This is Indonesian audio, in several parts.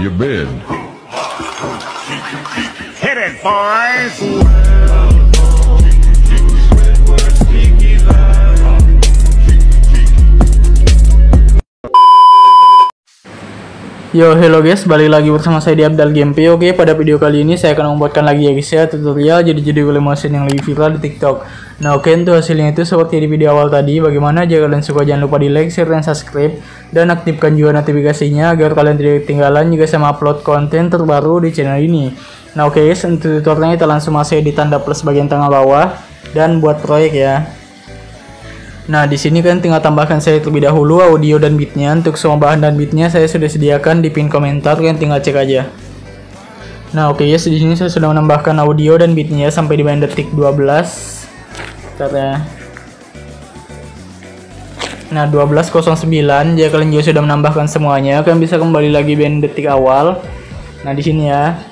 you been? Hit it, boys! Yo, hello guys, balik lagi bersama saya di Abdal Gameplay. Oke, pada video kali ini saya akan membuatkan lagi ya guys ya, tutorial jadi motion yang lagi viral di TikTok. Nah, oke, untuk hasilnya itu seperti di video awal tadi. Bagaimana? Jika kalian suka jangan lupa di like, share, dan subscribe, dan aktifkan juga notifikasinya agar kalian tidak ketinggalan juga sama upload konten terbaru di channel ini. Nah, oke guys, untuk tutorialnya kita langsung masuk di tanda plus bagian tengah bawah dan buat proyek ya. Nah, di sini kan tinggal tambahkan saya terlebih dahulu audio dan beatnya. Untuk semua bahan dan beatnya saya sudah sediakan di pin komentar, kan tinggal cek aja. Nah, oke guys, di sini saya sudah menambahkan audio dan beatnya sampai di bagian detik 12. Bentar ya. Nah, 12.09. Jika kalian juga sudah menambahkan semuanya, kalian bisa kembali lagi bagian detik awal. Nah, di sini ya.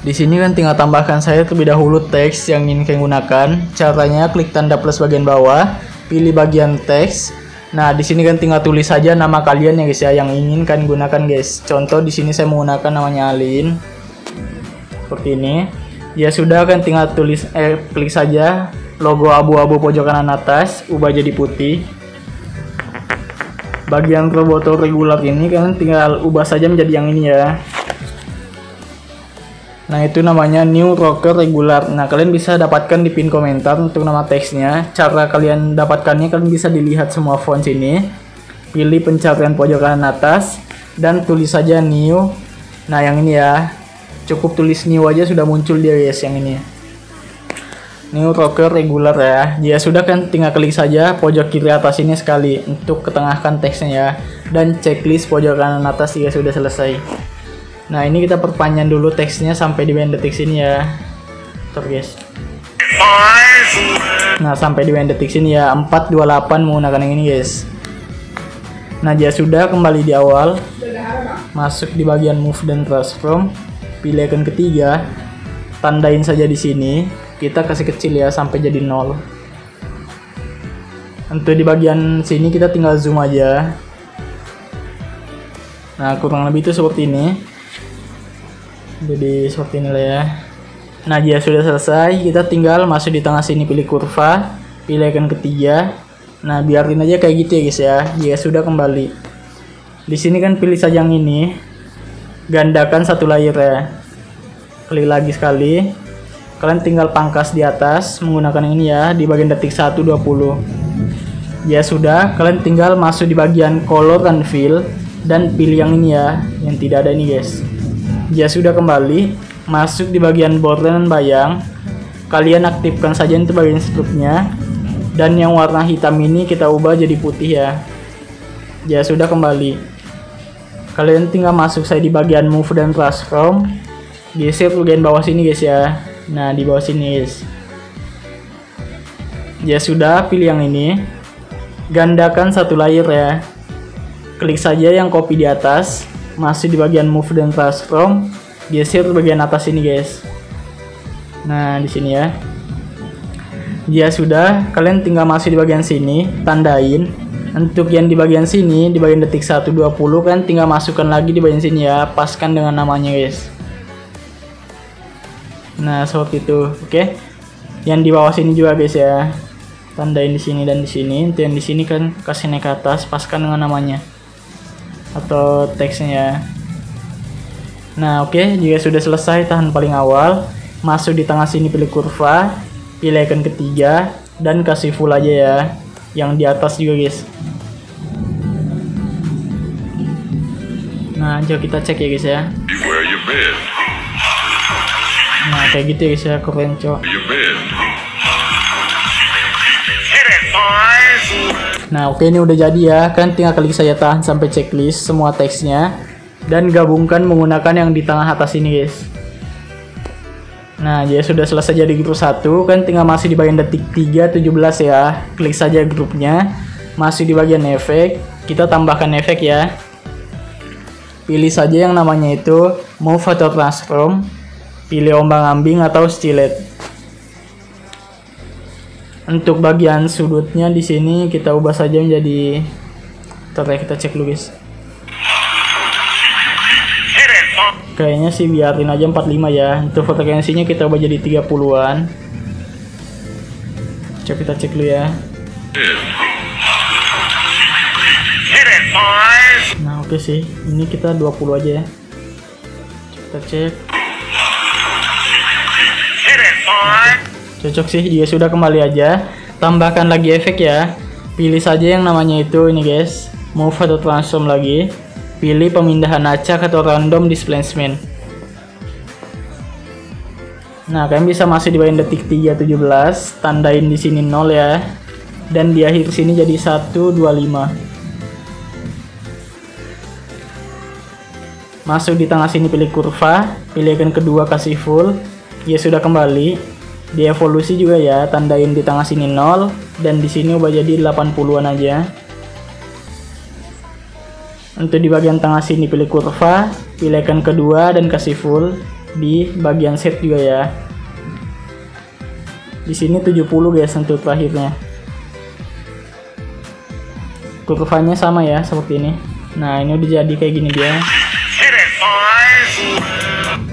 Di sini kan tinggal tambahkan saya terlebih dahulu teks yang ingin kalian gunakan. Caranya klik tanda plus bagian bawah, pilih bagian teks. Nah, di sini kan tinggal tulis saja nama kalian ya guys ya yang ingin kalian gunakan guys. Contoh di sini saya menggunakan namanya Alin. Seperti ini. Ya sudah, kan tinggal tulis klik saja logo abu-abu pojok kanan atas, ubah jadi putih. Bagian roboto regular ini kan tinggal ubah saja menjadi yang ini ya. Nah, itu namanya New Rocker Regular. Nah, kalian bisa dapatkan di pin komentar untuk nama teksnya. Cara kalian dapatkannya, kalian bisa dilihat semua font sini. Pilih pencarian pojok kanan atas dan tulis saja New. Nah, yang ini ya. Cukup tulis New aja sudah muncul dia guys yang ini. New Rocker Regular ya. Ya sudah, kan tinggal klik saja pojok kiri atas ini sekali untuk ketengahkan teksnya ya. Dan checklist pojok kanan atas juga sudah selesai. Nah, ini kita perpanjang dulu teksnya sampai di bagian detik sini ya. Bentar guys. Nah, sampai di bagian detik sini ya, 428 menggunakan yang ini guys. Nah, ya sudah, kembali di awal. Masuk di bagian move dan transform. Pilih icon ketiga. Tandain saja di sini. Kita kasih kecil ya sampai jadi 0. Untuk di bagian sini kita tinggal zoom aja. Nah, kurang lebih itu seperti ini. Jadi seperti ini lah ya. Nah, dia sudah selesai. Kita tinggal masuk di tengah sini, pilih kurva, pilih icon ketiga. Nah, biarin aja kayak gitu ya guys ya. Dia sudah kembali. Di sini kan pilih saja yang ini. Gandakan satu layer ya. Klik lagi sekali. Kalian tinggal pangkas di atas menggunakan yang ini ya, di bagian detik 1:20. Ya sudah, kalian tinggal masuk di bagian color and fill dan pilih yang ini ya, yang tidak ada ini guys. Ya sudah, kembali masuk di bagian border dan bayang. Kalian aktifkan saja untuk bagian struknya, dan yang warna hitam ini kita ubah jadi putih ya. Ya sudah, kembali. Kalian tinggal masuk saya di bagian move dan transform. Geser bagian bawah sini guys ya. Nah, di bawah sini guys. Ya sudah, pilih yang ini. Gandakan satu layer ya. Klik saja yang copy di atas. Masih di bagian move dan transform, geser bagian atas ini guys. Nah, di sini ya. Ya sudah, kalian tinggal masih di bagian sini, tandain. Untuk yang di bagian sini, di bagian detik 1:20 kan tinggal masukkan lagi di bagian sini ya, paskan dengan namanya guys. Nah, seperti itu. Oke. Yang di bawah sini juga guys ya. Tandain di sini dan di sini. Untuk yang di sini kan kasih naik ke atas, paskan dengan namanya atau teksnya ya. Nah, oke, jika sudah selesai, tahan paling awal, masuk di tengah sini, pilih kurva, pilih icon ketiga dan kasih full aja ya, yang di atas juga guys. Nah, coba kita cek ya guys ya. Nah, kayak gitu ya guys ya, keren cok. Nah, oke, ini udah jadi ya. Kan tinggal klik saya tahan sampai checklist semua teksnya dan gabungkan menggunakan yang di tengah atas ini guys. Nah, jadi sudah selesai jadi grup 1. Kan tinggal masih di bagian detik 3:17 ya. Klik saja grupnya. Masih di bagian efek, kita tambahkan efek ya. Pilih saja yang namanya itu move atau transform. Pilih ombang-ambing atau stilet. Untuk bagian sudutnya di sini kita ubah saja menjadi, kita cek dulu guys. Kayaknya sih biarin aja 45 ya. Untuk frekuensinya kita ubah jadi 30-an. Coba kita cek dulu ya. Hit it, boys. Nah oke sih, ini kita 20 aja ya. Coba kita cek. Hit it, boys. Cocok sih, dia sudah kembali aja. Tambahkan lagi efek ya. Pilih saja yang namanya itu ini guys, move atau transform lagi. Pilih pemindahan acak atau random displacement. Nah, kalian bisa masuk di bagian detik 3:17, tandain di sini 0 ya. Dan di akhir sini jadi 1:25. Masuk di tengah sini pilih kurva, pilih icon kedua kasih full. Ya sudah kembali. Di evolusi juga ya, tandain di tengah sini 0 dan di sini ubah jadi 80-an aja. Untuk di bagian tengah sini pilih kurva, pilih icon kedua dan kasih full. Di bagian set juga ya. Di sini 70 guys untuk terakhirnya. Kurvanya sama ya seperti ini. Nah, ini udah jadi kayak gini dia. Hit it, boys.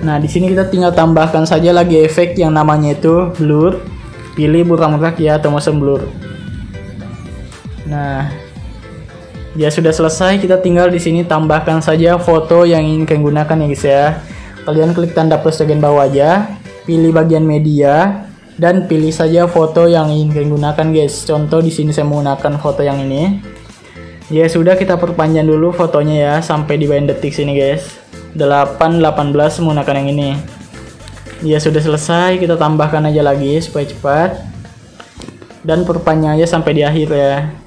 Nah, di sini kita tinggal tambahkan saja lagi efek yang namanya itu blur. Pilih buram rak ya atau motion blur. Nah, ya sudah selesai, kita tinggal di sini tambahkan saja foto yang ingin kalian gunakan ya guys ya. Kalian klik tanda plus bagian bawah aja, pilih bagian media dan pilih saja foto yang ingin kalian gunakan guys. Contoh di sini saya menggunakan foto yang ini. Ya sudah, kita perpanjang dulu fotonya ya sampai di bagian detik sini guys. 8:18 menggunakan yang ini. Ya sudah selesai, kita tambahkan aja lagi supaya cepat. Dan perpanjang aja sampai di akhir ya.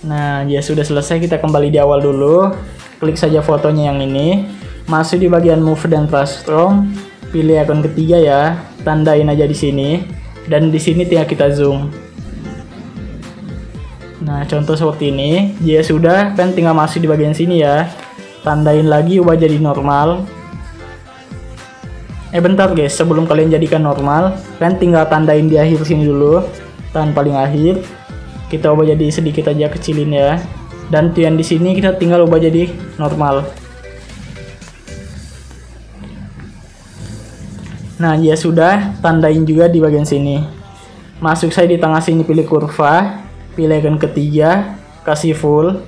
Nah, ya sudah selesai, kita kembali di awal dulu. Klik saja fotonya yang ini. Masuk di bagian move dan transform. Pilih icon ketiga ya. Tandain aja di sini. Dan di sini tinggal kita zoom. Nah, contoh seperti ini. Ya sudah, kan tinggal masuk di bagian sini ya. Tandain lagi ubah jadi normal. Bentar guys, sebelum kalian jadikan normal, kan tinggal tandain di akhir sini dulu. Tahan paling akhir. Kita ubah jadi sedikit aja, kecilin ya. Dan yang di sini kita tinggal ubah jadi normal. Nah, ya sudah, tandain juga di bagian sini. Masuk saya di tengah sini pilih kurva, pilih icon ketiga, kasih full,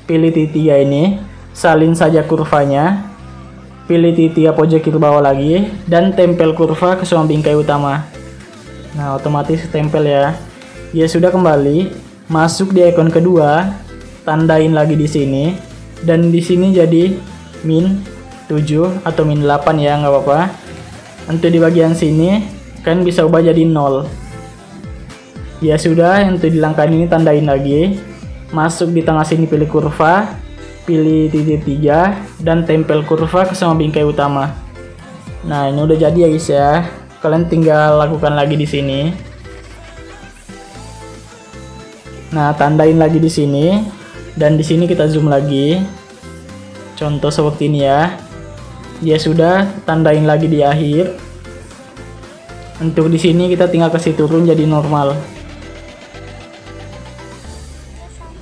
pilih titik 3 ini, salin saja kurvanya, pilih titik 3 pojok kiri bawah lagi, dan tempel kurva ke semua bingkai utama. Nah, otomatis tempel ya. Ya sudah kembali, masuk di icon kedua, tandain lagi di sini, dan di sini jadi min 7 atau min 8 ya, nggak apa-apa. Untuk di bagian sini kan bisa ubah jadi 0. Ya sudah, untuk di langkah ini tandain lagi. Masuk di tengah sini pilih kurva, pilih titik 3 dan tempel kurva ke semua bingkai utama. Nah, ini udah jadi ya guys ya. Kalian tinggal lakukan lagi di sini. Nah, tandain lagi di sini dan di sini kita zoom lagi. Contoh seperti ini ya. Ya sudah, tandain lagi di akhir. Untuk di sini kita tinggal kasih turun jadi normal.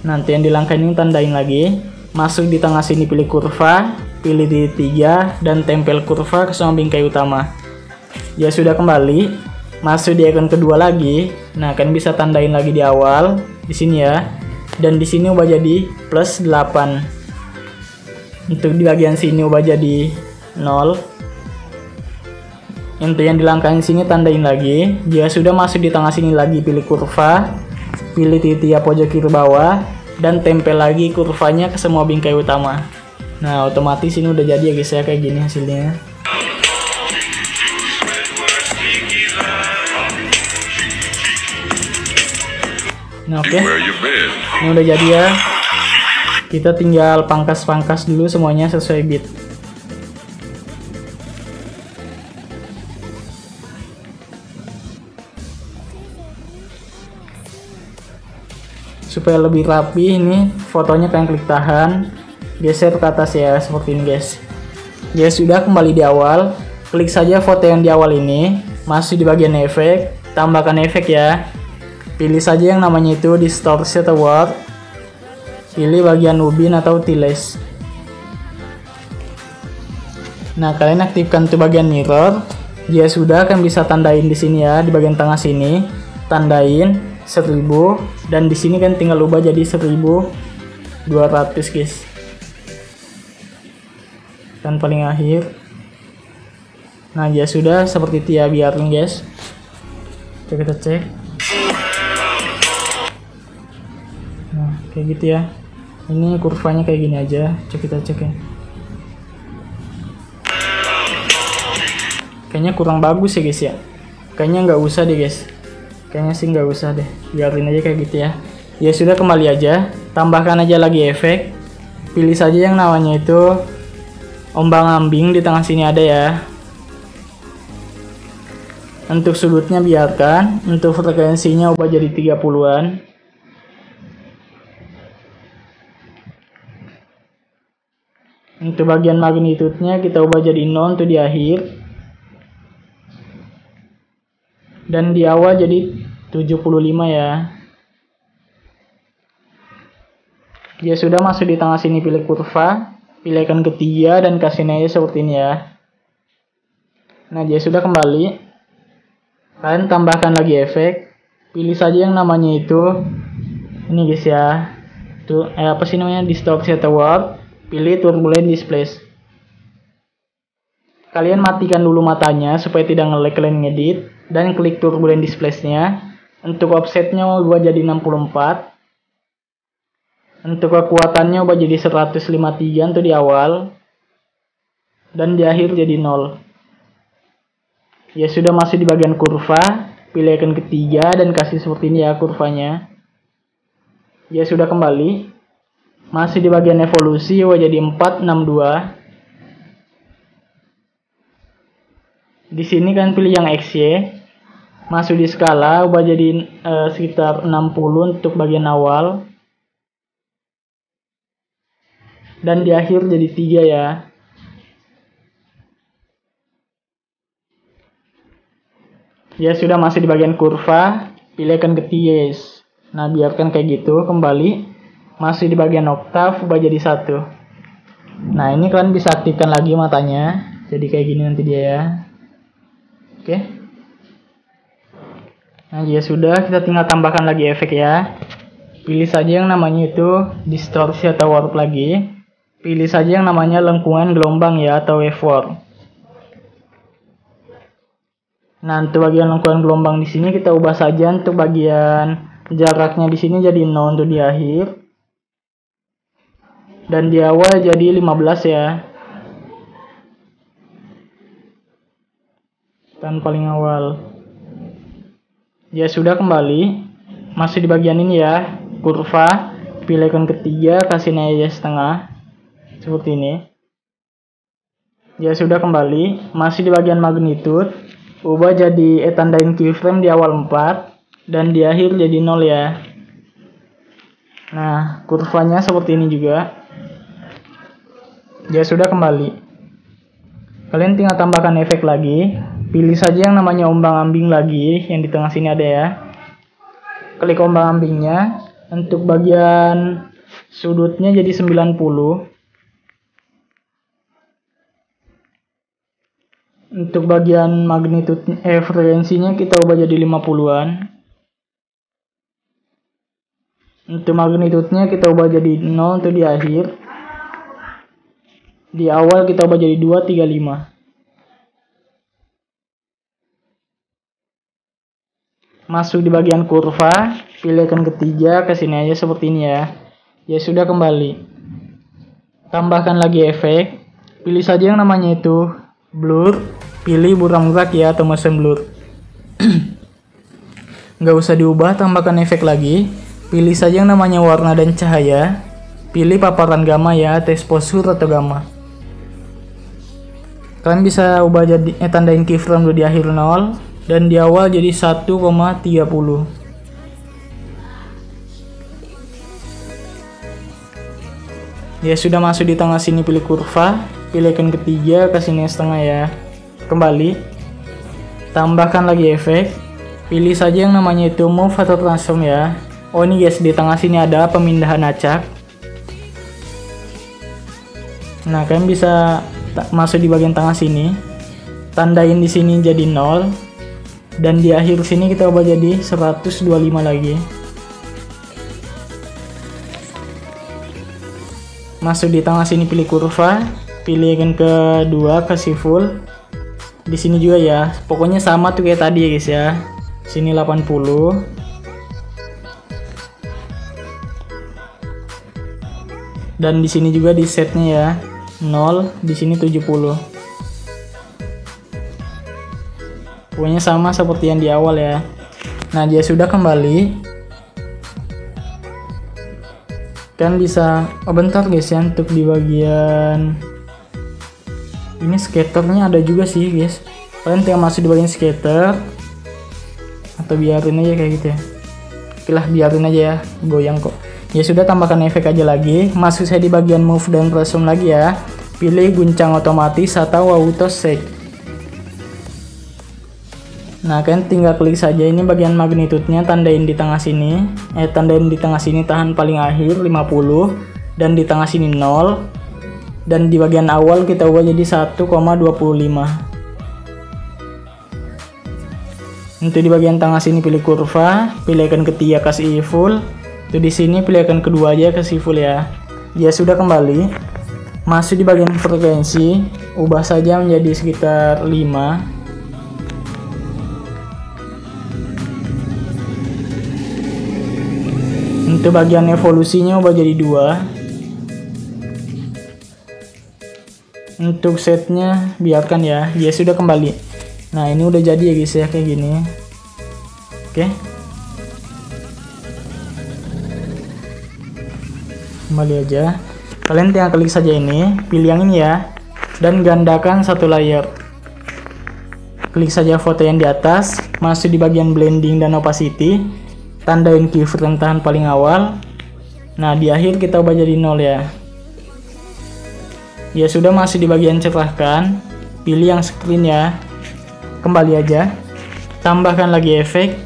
Nanti yang di langkah ini tandain lagi. Masuk di tengah sini pilih kurva, pilih di 3 dan tempel kurva ke semua bingkai utama. Ya sudah kembali. Masuk di icon kedua lagi. Nah, kan bisa tandain lagi di awal di sini ya. Dan di sini ubah jadi plus 8. Untuk di bagian sini ubah jadi 0. Untuk yang di langkah sini tandain lagi. Jika sudah masuk di tengah sini lagi pilih kurva, pilih titik pojok kiri bawah dan tempel lagi kurvanya ke semua bingkai utama. Nah, otomatis ini udah jadi ya guys ya, kayak gini hasilnya. Nah, oke. Ini udah jadi ya. Kita tinggal pangkas-pangkas dulu semuanya sesuai bit. Supaya lebih rapi, ini fotonya kalian klik tahan, geser ke atas ya, seperti ini guys. Ya sudah, kembali di awal, klik saja foto yang di awal ini, masuk di bagian efek, tambahkan efek ya. Pilih saja yang namanya itu distortion atau warp, pilih bagian ubin atau tiles. Nah, kalian aktifkan tuh bagian mirror. Dia sudah, kan bisa tandain di sini ya, di bagian tengah sini. Tandain 1000 dan di sini kan tinggal ubah jadi 1200 guys. Dan paling akhir. Nah, dia sudah seperti itu ya, biarin guys. Coba kita cek. Nah, kayak gitu ya. Ini kurvanya kayak gini aja. Coba kita cek ya. Kayaknya kurang bagus ya guys ya. Kayaknya nggak usah deh guys. Kayaknya sih nggak usah deh. Biarin aja kayak gitu ya. Ya sudah, kembali aja. Tambahkan aja lagi efek. Pilih saja yang namanya itu ombang-ambing, di tengah sini ada ya. Untuk sudutnya biarkan. Untuk frekuensinya ubah jadi 30-an. Untuk bagian magnitudenya kita ubah jadi 0 untuk di akhir. Dan di awal jadi 75 ya. Ya sudah, masuk di tengah sini, pilih kurva, pilih icon ketiga dan kasih aja seperti ini ya. Nah, dia sudah kembali. Kalian tambahkan lagi efek. Pilih saja yang namanya itu ini guys ya. Tuh apa sih namanya, distortion atau warp. Pilih turbulent displace. Kalian matikan dulu matanya supaya tidak nge-lag kalian ngedit. Dan klik turbulent displace-nya. Untuk offsetnya ubah jadi 64. Untuk kekuatannya ubah jadi 153 untuk di awal. Dan di akhir jadi 0. Ya sudah, masuk di bagian kurva. Pilih icon ketiga dan kasih seperti ini ya kurvanya. Ya sudah, kembali. Masih di bagian evolusi ubah jadi 462. Di sini kan pilih yang XY. Masuk di skala, ubah jadi sekitar 60 untuk bagian awal. Dan di akhir jadi 3 ya. Ya sudah, masuk di bagian kurva. Pilih icon ketiga guys. Nah, biarkan kayak gitu, kembali. Masuk di bagian oktav, ubah jadi 1. Nah, ini kalian bisa aktifkan lagi matanya. Jadi kayak gini nanti dia ya. Oke. Nah, ya sudah, kita tinggal tambahkan lagi efek ya. Pilih saja yang namanya itu distortion atau warp lagi. Pilih saja yang namanya lengkungan gelombang ya, atau waveform. Nah, untuk bagian lengkungan gelombang di sini kita ubah saja untuk bagian jaraknya di sini jadi 0 untuk di akhir. Dan di awal jadi 15 ya. Dan paling awal. Ya sudah, kembali. Masih di bagian ini ya, kurva. Pilih icon ketiga, kasih aja setengah. Seperti ini. Ya sudah, kembali. Masih di bagian magnitude. Ubah jadi tandain keyframe di awal 4. Dan di akhir jadi 0 ya. Nah, kurvanya seperti ini juga. Ya sudah, kembali. Kalian tinggal tambahkan efek lagi. Pilih saja yang namanya ombang-ambing lagi, yang di tengah sini ada ya. Klik ombang-ambingnya. Untuk bagian sudutnya jadi 90. Untuk bagian magnitude frekuensinya kita ubah jadi 50-an. Untuk magnitudenya kita ubah jadi 0 untuk di akhir. Di awal kita ubah jadi 235. Masuk di bagian kurva, pilih icon ketiga, kesini aja seperti ini ya. Ya sudah, kembali. Tambahkan lagi efek. Pilih saja yang namanya itu blur. Pilih buram gerak ya, atau motion blur. Nggak usah diubah, tambahkan efek lagi. Pilih saja yang namanya warna dan cahaya. Pilih paparan gamma ya, atau exposure atau gamma. Kalian bisa ubah jadi tandain keyframe di akhir 0. Dan di awal jadi 1,30. Ya sudah, masuk di tengah sini, pilih kurva. Pilih icon ketiga, kasih setengah ya. Kembali. Tambahkan lagi efek. Pilih saja yang namanya itu move atau transform ya. Oh, ini guys, di tengah sini ada pemindahan acak. Nah, kalian bisa masuk di bagian tengah sini, tandain di sini jadi 0, dan di akhir sini kita ubah jadi 125 lagi. Masuk di tengah sini, pilih kurva, pilih icon kedua, kasih full. Di sini juga ya, pokoknya sama tuh kayak tadi ya guys ya. Sini 80. Dan di sini juga di setnya ya 0, di sini 70. Pokoknya sama seperti yang di awal ya. Nah, dia sudah kembali. Kan bisa, oh bentar guys ya, untuk di bagian ini skaternya ada juga sih guys. Kalian tinggal masuk di bagian skater, atau biarin aja kayak gitu ya. Oke lah, biarin aja ya, goyang kok. Ya sudah, tambahkan efek aja lagi. Masuk saya di bagian move dan resume lagi ya. Pilih guncang otomatis atau auto shake. Nah, kalian tinggal klik saja ini bagian magnitude-nya, tandain di tengah sini. Tandain di tengah sini, tahan paling akhir 50, dan di tengah sini 0. Dan di bagian awal kita ubah jadi 1,25. Untuk di bagian tengah sini pilih kurva, pilih icon ketiga kasih full. Itu di sini pilih icon kedua aja kasih full ya. Ya sudah kembali. Masuk di bagian frekuensi, ubah saja menjadi sekitar 5. Untuk bagian evolusinya ubah jadi 2. Untuk setnya biarkan ya. Ya sudah kembali. Nah, ini udah jadi ya guys ya, kayak gini. Oke. Kembali aja. Kalian tinggal klik saja ini, pilih yang ini ya, dan gandakan satu layer. Klik saja foto yang di atas, masuk di bagian blending dan opacity, tandain keyframe tahan paling awal. Nah, di akhir kita ubah jadi 0 ya. Ya sudah, masih di bagian cerahkan, pilih yang screen ya. Kembali aja, tambahkan lagi efek,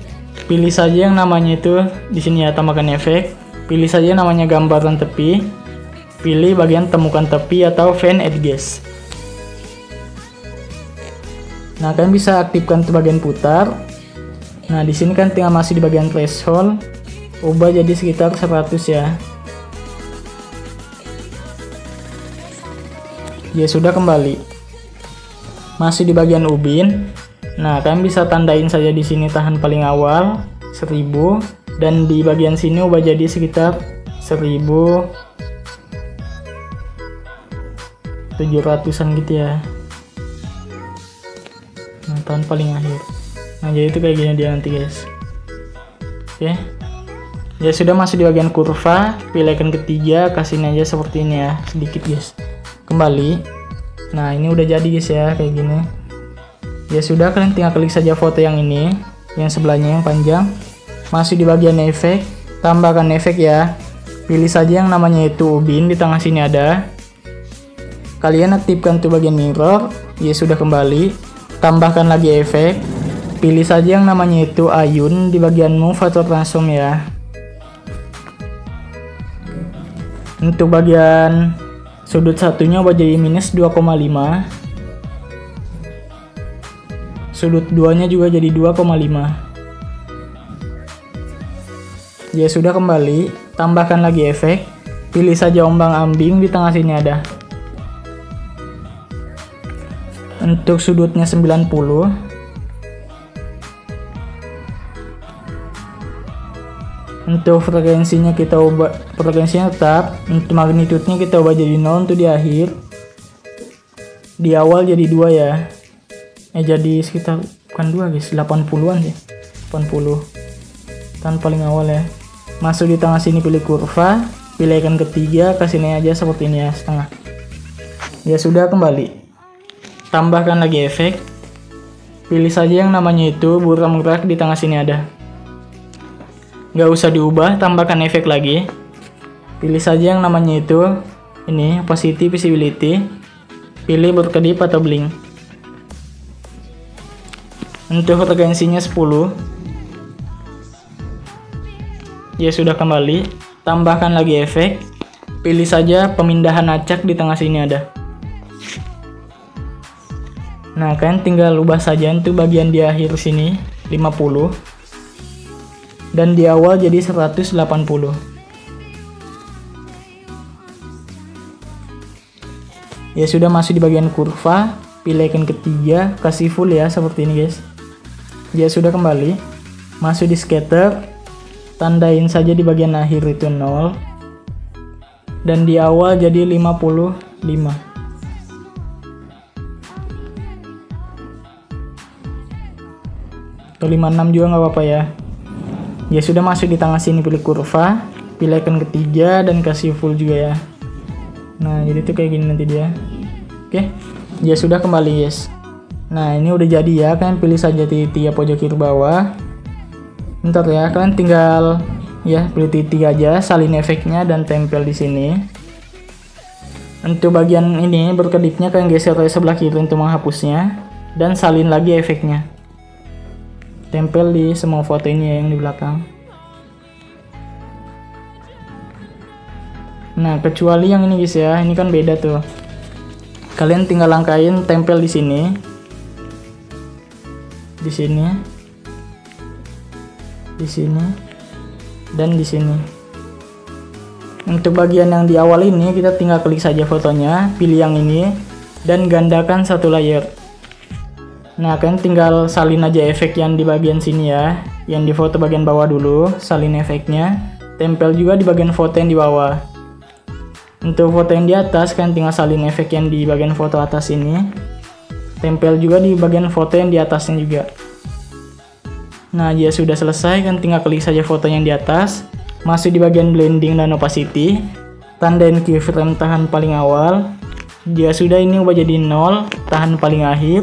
pilih saja yang namanya itu di sini ya, tambahkan efek, pilih saja namanya gambaran tepi, pilih bagian temukan tepi atau fan edges. Nah, kalian bisa aktifkan tuh bagian putar. Nah, di sini kan tinggal masih di bagian threshold, ubah jadi sekitar 100 ya. Ya sudah kembali. Masih di bagian ubin. Nah, kalian bisa tandain saja di sini tahan paling awal 1000, dan di bagian sini ubah jadi sekitar 1700-an gitu ya. Nah, tahan paling akhir. Nah, jadi itu kayak gini dia nanti guys. Oke. Ya sudah, masih di bagian kurva, pilih icon ketiga, kasihin aja seperti ini ya, sedikit guys. Kembali. Nah, ini udah jadi guys ya, kayak gini. Ya sudah, kalian tinggal klik saja foto yang ini, yang sebelahnya yang panjang. Masih di bagian efek, tambahkan efek ya. Pilih saja yang namanya itu ubin, di tengah sini ada. Kalian aktifkan tuh bagian mirror. Ya sudah kembali. Tambahkan lagi efek. Pilih saja yang namanya itu ayun di bagian move atau transform ya. Untuk bagian sudut satunya ubah jadi minus 2,5. Sudut 2-nya juga jadi 2,5. Ya sudah kembali, tambahkan lagi efek. Pilih saja ombang ambing, di tengah sini ada. Untuk sudutnya 90. Untuk frekuensinya kita ubah, frekuensinya tetap. Untuk magnitude-nya kita ubah jadi 0 untuk di akhir. Di awal jadi 2 ya. Jadi sekitar, bukan 2 guys, 80-an sih. 80. Tan paling awal ya. Masuk di tengah sini pilih kurva, pilih icon ketiga, kesini aja seperti ini ya, setengah. Ya sudah kembali. Tambahkan lagi efek. Pilih saja yang namanya itu buram gerak, di tengah sini ada. Nggak usah diubah, tambahkan efek lagi. Pilih saja yang namanya itu ini opacity visibility. Pilih berkedip atau blink. Untuk frekuensinya 10. Ya sudah kembali. Tambahkan lagi efek. Pilih saja pemindahan acak, di tengah sini ada. Nah, kalian tinggal ubah saja untuk bagian di akhir sini 50 dan di awal jadi 180. Ya sudah, masuk di bagian kurva, pilih icon ketiga, kasih full ya seperti ini guys. Ya sudah, kembali masuk di scatter, tandain saja di bagian akhir itu 0 dan di awal jadi 55 atau 56 juga nggak apa-apa ya. Ya sudah, masuk di tengah sini, pilih kurva, pilih icon ketiga dan kasih full juga ya. Nah jadi tuh kayak gini nanti dia. Oke, ya sudah, kembali guys. Nah ini udah jadi ya, kalian pilih saja titik pojok kiri bawah. Bentar ya, kalian tinggal ya pilih titik aja, salin efeknya dan tempel di sini. Untuk bagian ini berkedipnya kalian geser ke sebelah kiri untuk menghapusnya dan salin lagi efeknya. Tempel di semua foto ini yang di belakang. Nah kecuali yang ini guys ya, ini kan beda tuh. Kalian tinggal langkain tempel di sini, di sini, di sini, dan di sini. Untuk bagian yang di awal ini kita tinggal klik saja fotonya, pilih yang ini dan gandakan satu layer. Nah kalian tinggal salin aja efek yang di bagian sini ya, yang di foto bagian bawah dulu, salin efeknya, tempel juga di bagian foto yang di bawah. Untuk foto yang di atas kalian tinggal salin efek yang di bagian foto atas ini, tempel juga di bagian foto yang di atasnya juga. Nah jika sudah selesai kalian tinggal klik saja foto yang di atas, masuk di bagian blending dan opacity, tandain keyframe tahan paling awal. Jika sudah, ini ubah jadi 0, tahan paling akhir.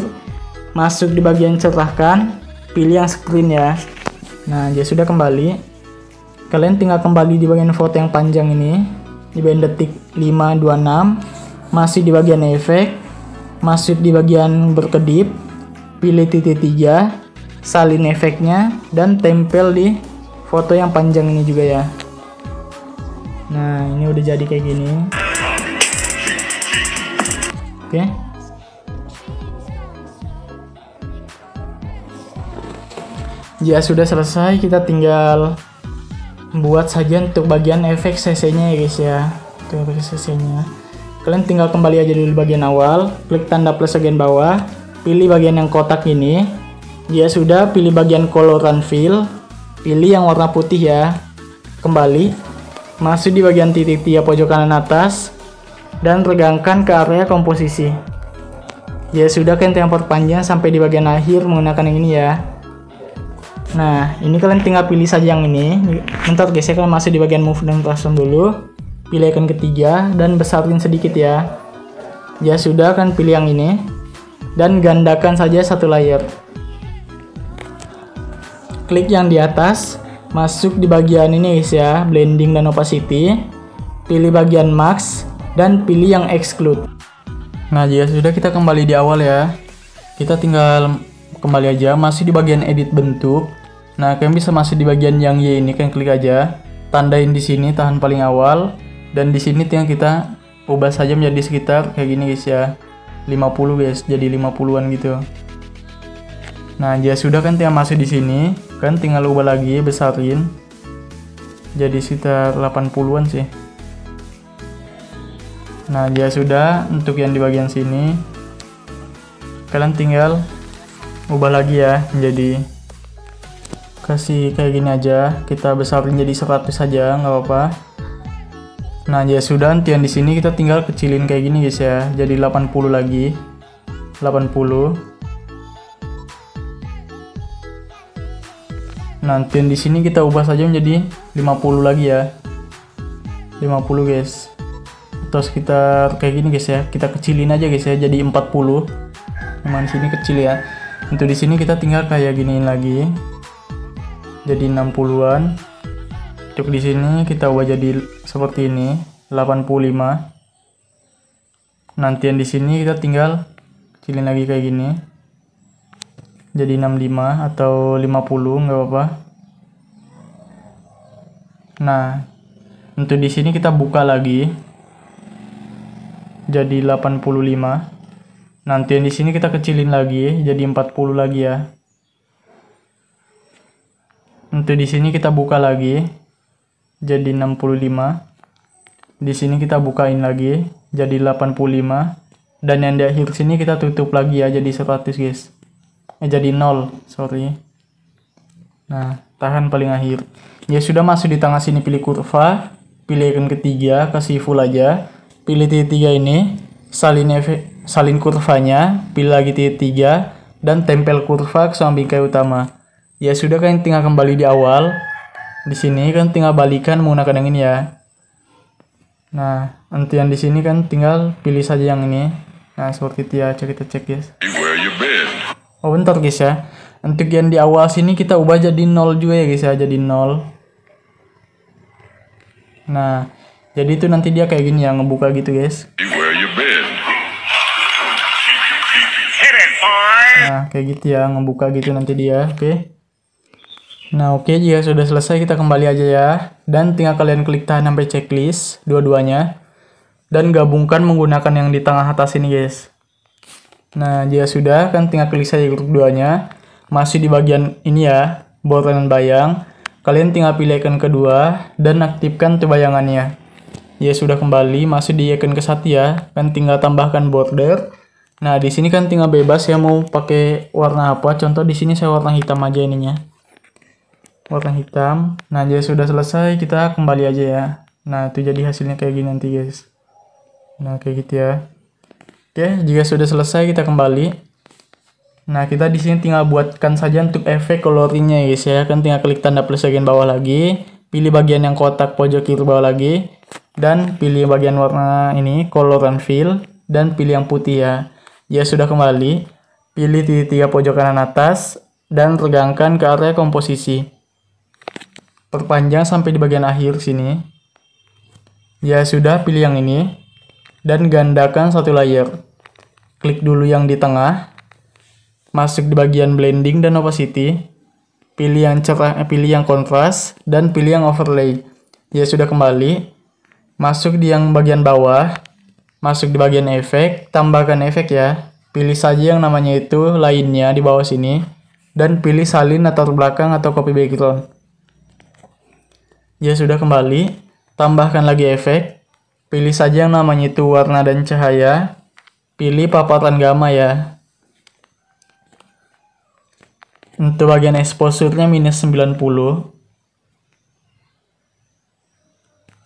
Masuk di bagian cerahkan, pilih yang screen ya. Nah jika sudah, kembali, kalian tinggal kembali di bagian foto yang panjang ini, di bagian detik 526, masih di bagian efek, masuk di bagian berkedip, pilih titik 3, salin efeknya dan tempel di foto yang panjang ini juga ya. Nah ini udah jadi kayak gini. Oke. Ya sudah selesai, kita tinggal buat saja untuk bagian efek CC-nya ya guys ya. Untuk efek CC-nya, kalian tinggal kembali aja dulu bagian awal, klik tanda plus bagian bawah, pilih bagian yang kotak ini. Ya sudah, pilih bagian color and fill, pilih yang warna putih ya. Kembali, masuk di bagian titik 3 pojok kanan atas dan regangkan ke area komposisi. Ya sudah, kalian tinggal perpanjang sampai di bagian akhir menggunakan yang ini ya. Nah ini kalian tinggal pilih saja yang ini. Bentar guys ya, kalian masuk di bagian move dan transform dulu, pilih icon ketiga dan besarin sedikit ya. Ya sudah, kalian pilih yang ini dan gandakan saja satu layer. Klik yang di atas, masuk di bagian ini guys ya, blending dan opacity, pilih bagian max dan pilih yang exclude. Nah jika sudah, kita kembali di awal ya. Kita tinggal kembali aja, masih di bagian edit bentuk. Nah kalian bisa masuk di bagian yang Y ini, kalian klik aja, tandain di sini tahan paling awal, dan di sini tinggal kita ubah saja menjadi sekitar kayak gini guys ya, 50 guys, jadi 50-an gitu. Nah jika sudah, kan tinggal masuk di sini, kan tinggal ubah lagi, besarin jadi sekitar 80-an sih. Nah jika sudah, untuk yang di bagian sini kalian tinggal ubah lagi ya, menjadi kasih kayak gini aja, kita besarin jadi 100 saja, nggak apa-apa. Nah ya sudah, nanti yang di sini kita tinggal kecilin kayak gini guys ya, jadi 80 lagi, 80. Nanti yang di sini kita ubah saja menjadi 50 lagi ya, 50 guys, atau sekitar kayak gini guys ya, kita kecilin aja guys ya, jadi 40. Memang sini kecil ya. Untuk di sini kita tinggal kayak giniin lagi, jadi 60-an. Untuk di sini kita ubah jadi seperti ini, 85. Nanti yang di sini kita tinggal kecilin lagi kayak gini, jadi 65 atau 50, nggak apa-apa. Nah, untuk di sini kita buka lagi, jadi 85. Nanti yang di sini kita kecilin lagi jadi 40 lagi ya. Untuk di sini kita buka lagi jadi 65. Di sini kita bukain lagi jadi 85. Dan yang di akhir sini kita tutup lagi ya jadi 100 guys. Jadi 0, sorry. Nah, tahan paling akhir. Ya sudah, masuk di tengah sini pilih kurva, pilih icon ketiga, kasih full aja. Pilih titik 3 ini, salin kurvanya, pilih lagi titik 3 dan tempel kurva ke samping kayu utama. Ya sudah, kalian tinggal kembali di awal. Di sini kan tinggal balikan menggunakan yang ini ya. Nah, nanti yang di sini kan tinggal pilih saja yang ini. Nah, seperti itu ya. Kita cek guys. Oh, bentar guys ya. Untuk yang di awal sini kita ubah jadi 0 juga ya guys ya. Jadi 0. Nah, jadi itu nanti dia kayak gini ya, ngebuka gitu guys. Nah, kayak gitu ya, ngebuka gitu nanti dia. Oke. Nah, oke, jika sudah selesai kita kembali aja ya. Dan tinggal kalian klik tahan sampai checklist dua-duanya. Dan gabungkan menggunakan yang di tengah atas ini guys. Nah, jika sudah kan tinggal klik saja grup 2-nya. Masih di bagian ini ya, border dan bayang. Kalian tinggal pilih icon kedua dan aktifkan tuh bayangannya. Ya sudah, kembali masih di icon ke-1 ya. Kan tinggal tambahkan border. Nah, di sini kan tinggal bebas ya mau pakai warna apa. Contoh di sini saya warna hitam aja ininya. Warna hitam. Nah, jika sudah selesai kita kembali aja ya. Nah, itu jadi hasilnya kayak gini nanti guys. Nah, kayak gitu ya. Oke, jika sudah selesai kita kembali. Nah, kita di sini tinggal buatkan saja untuk efek coloringnya guys ya. Kan tinggal klik tanda plus bagian bawah lagi, pilih bagian yang kotak pojok kiri bawah lagi, dan pilih bagian warna ini color and fill, dan pilih yang putih ya. Ya sudah, kembali, pilih titik 3 pojok kanan atas dan regangkan ke area komposisi. Perpanjang sampai di bagian akhir sini. Ya sudah, pilih yang ini dan gandakan satu layer. Klik dulu yang di tengah. Masuk di bagian blending dan opacity. Pilih yang cerah, pilih yang kontras dan pilih yang overlay. Ya sudah, kembali. Masuk di yang bagian bawah. Masuk di bagian efek, tambahkan efek ya. Pilih saja yang namanya itu lainnya di bawah sini dan pilih salin latar belakang atau copy background. Ya sudah, kembali. Tambahkan lagi efek. Pilih saja yang namanya itu warna dan cahaya. Pilih paparan gamma ya. Untuk bagian exposure-nya minus 90.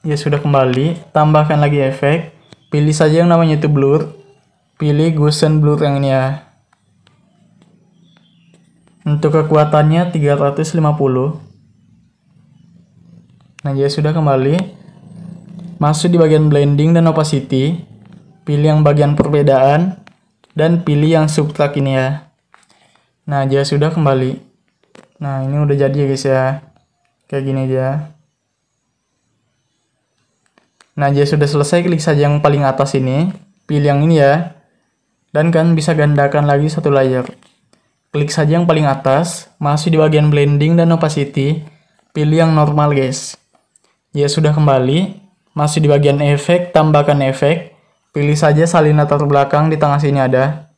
Ya sudah, kembali. Tambahkan lagi efek. Pilih saja yang namanya itu blur. Pilih Gaussian blur yang ini ya. Untuk kekuatannya 350. Nah, ya sudah, kembali. Masuk di bagian blending dan opacity, pilih yang bagian perbedaan, dan pilih yang subtract ini ya. Nah, jika sudah, kembali. Nah, ini udah jadi ya guys ya. Kayak gini aja. Nah, jika sudah selesai, klik saja yang paling atas ini, pilih yang ini ya. Dan kan bisa gandakan lagi satu layer. Klik saja yang paling atas, masih di bagian blending dan opacity, pilih yang normal guys. Ya sudah, kembali. Masih di bagian efek, tambahkan efek. Pilih saja salin latar belakang di tengah sini ada.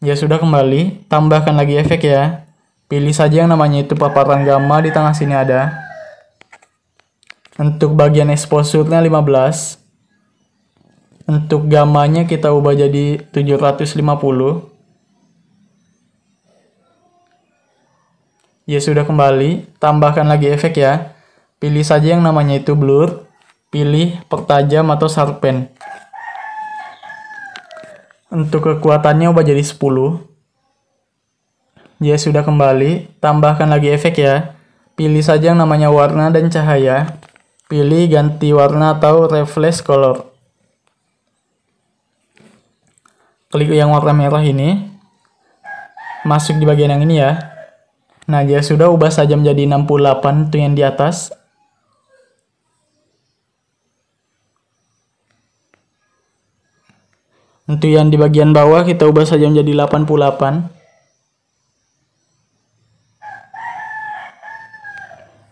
Ya sudah, kembali. Tambahkan lagi efek ya. Pilih saja yang namanya itu paparan gamma di tengah sini ada. Untuk bagian exposure-nya 15. Untuk gammanya kita ubah jadi 750. Ya sudah, kembali. Tambahkan lagi efek ya. Pilih saja yang namanya itu blur. Pilih pertajam atau sharpen. Untuk kekuatannya ubah jadi 10. Ya sudah, kembali. Tambahkan lagi efek ya. Pilih saja yang namanya warna dan cahaya. Pilih ganti warna atau refresh color. Klik yang warna merah ini. Masuk di bagian yang ini ya. Nah, ya sudah, ubah saja menjadi 68 untuk yang di atas. Untuk yang di bagian bawah kita ubah saja menjadi 88.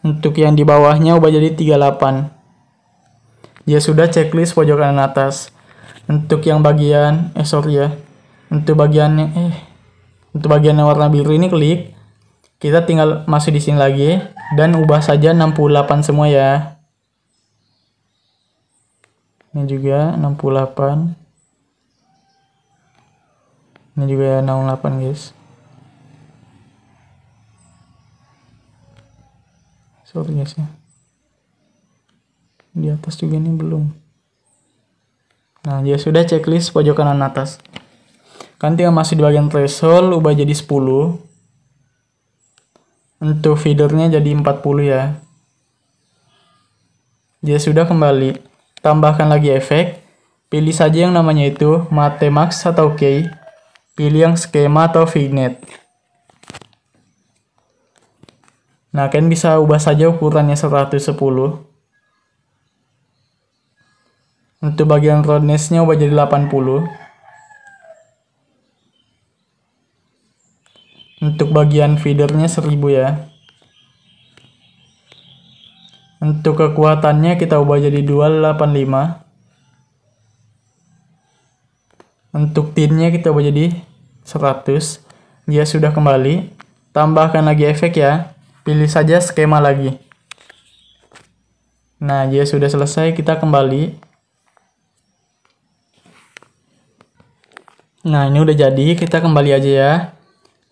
Untuk yang di bawahnya ubah jadi 38. Ya sudah, checklist pojok kanan atas. Untuk yang bagian sorry ya. Untuk bagian yang warna biru ini klik. Kita tinggal masuk di sini lagi dan ubah saja 68 semua ya. Ini juga 68. Ini juga 68 guys. Sorry guys ya. Di atas juga ini belum. Nah, ya sudah checklist pojok kanan atas. Kan tinggal masuk di bagian threshold, ubah jadi 10. Untuk feedernya jadi 40 ya. Ya sudah, kembali. Tambahkan lagi efek. Pilih saja yang namanya itu Matte Max atau Key. Pilih yang skema atau vignette. Nah, kalian bisa ubah saja ukurannya 110. Untuk bagian roundness-nya ubah jadi 80. Untuk bagian feedernya 1000 ya. Untuk kekuatannya kita ubah jadi 285. Untuk tinnya kita ubah jadi 100. Ya sudah, kembali. Tambahkan lagi efek ya. Pilih saja skema lagi. Nah, ya sudah selesai, kita kembali. Nah, ini udah jadi, kita kembali aja ya.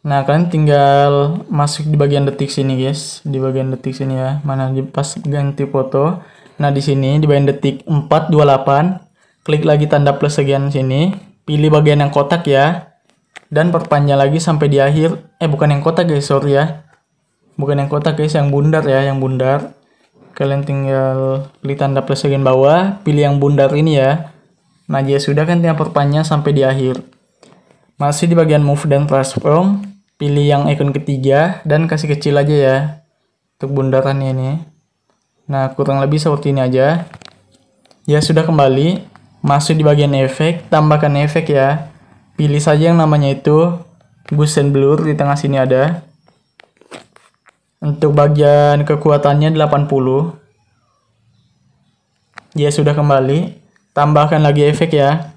Nah, kalian tinggal masuk di bagian detik sini guys. Di bagian detik sini ya. Mana di pas ganti foto. Nah, di sini di bagian detik 428. Klik lagi tanda plus sekian sini. Pilih bagian yang kotak ya. Dan perpanjang lagi sampai di akhir. Bukan yang kotak guys, sorry ya. Bukan yang kotak guys, yang bundar ya, yang bundar. Kalian tinggal klik tanda plus bagian bawah. Pilih yang bundar ini ya. Nah, ya sudah, kan tinggal perpanjang sampai di akhir. Masih di bagian move dan transform, pilih yang icon ketiga dan kasih kecil aja ya untuk bundarannya ini. Nah, kurang lebih seperti ini aja. Ya sudah, kembali. Masuk di bagian efek, tambahkan efek ya. Pilih saja yang namanya itu Boost and Blur, di tengah sini ada. Untuk bagian kekuatannya 80. Ya sudah, kembali. Tambahkan lagi efek ya.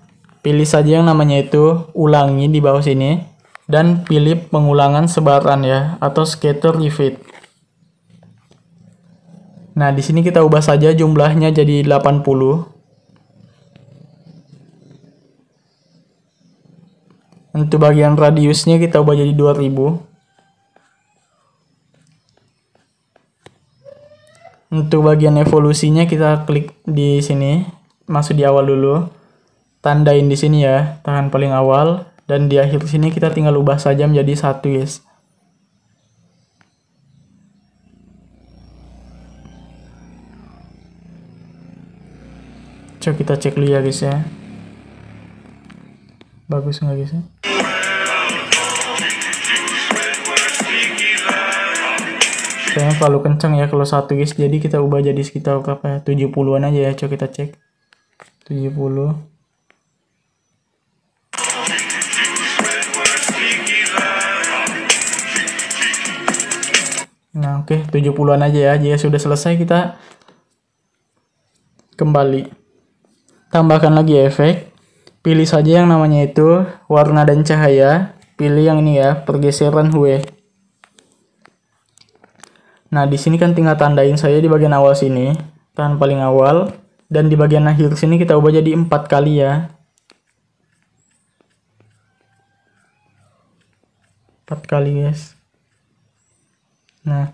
Pilih saja yang namanya itu ulangi di bawah sini. Dan pilih pengulangan sebaran ya. Atau scatter repeat. Nah, di sini kita ubah saja jumlahnya jadi 80. Untuk bagian radiusnya kita ubah jadi 2000. Untuk bagian evolusinya kita klik di sini. Masuk di awal dulu. Tandain di sini ya, tangan paling awal, dan di akhir sini kita tinggal ubah saja menjadi 1 guys. Coba kita cek dulu ya guys ya. Bagus nggak guys ya? Kayaknya terlalu kencang ya kalau 1 guys, jadi kita ubah jadi sekitar berapa ya? 70-an aja ya, coba kita cek. 70. Nah, oke, 70-an aja ya. Jika sudah selesai, kita kembali. Tambahkan lagi efek. Pilih saja yang namanya itu warna dan cahaya. Pilih yang ini ya, pergeseran hue. Nah, di sini kan tinggal tandain saya di bagian awal sini, tangan paling awal, dan di bagian akhir sini kita ubah jadi 4 kali ya. 4 kali guys. Nah,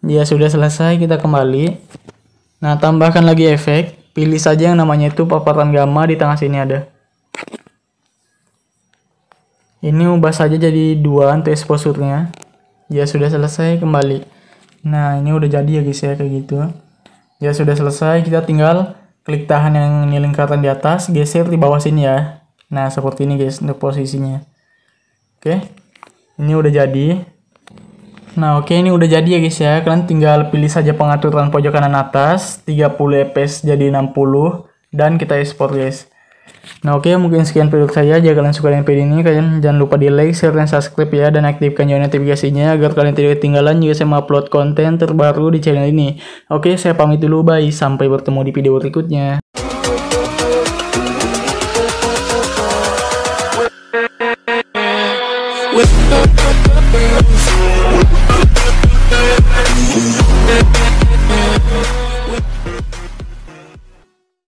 ya sudah selesai, kita kembali. Nah, tambahkan lagi efek. Pilih saja yang namanya itu paparan gamma, di tengah sini ada. Ini ubah saja jadi 2 untuk exposure-nya. Ya sudah selesai, kembali. Nah, ini udah jadi ya guys ya, kayak gitu. Ya sudah selesai, kita tinggal klik tahan yang ini lingkaran di atas, geser di bawah sini ya. Nah, seperti ini guys untuk posisinya. Oke. Ini udah jadi. Nah, oke, ini udah jadi ya guys ya. Kalian tinggal pilih saja pengaturan pojok kanan atas, 30 fps jadi 60, dan kita export guys. Nah, oke, mungkin sekian video saya. Jika kalian suka dengan video ini, kalian jangan lupa di like, share, dan subscribe ya, dan aktifkan juga notifikasinya agar kalian tidak ketinggalan jika saya upload konten terbaru di channel ini. Oke, saya pamit dulu, bye, sampai bertemu di video berikutnya. with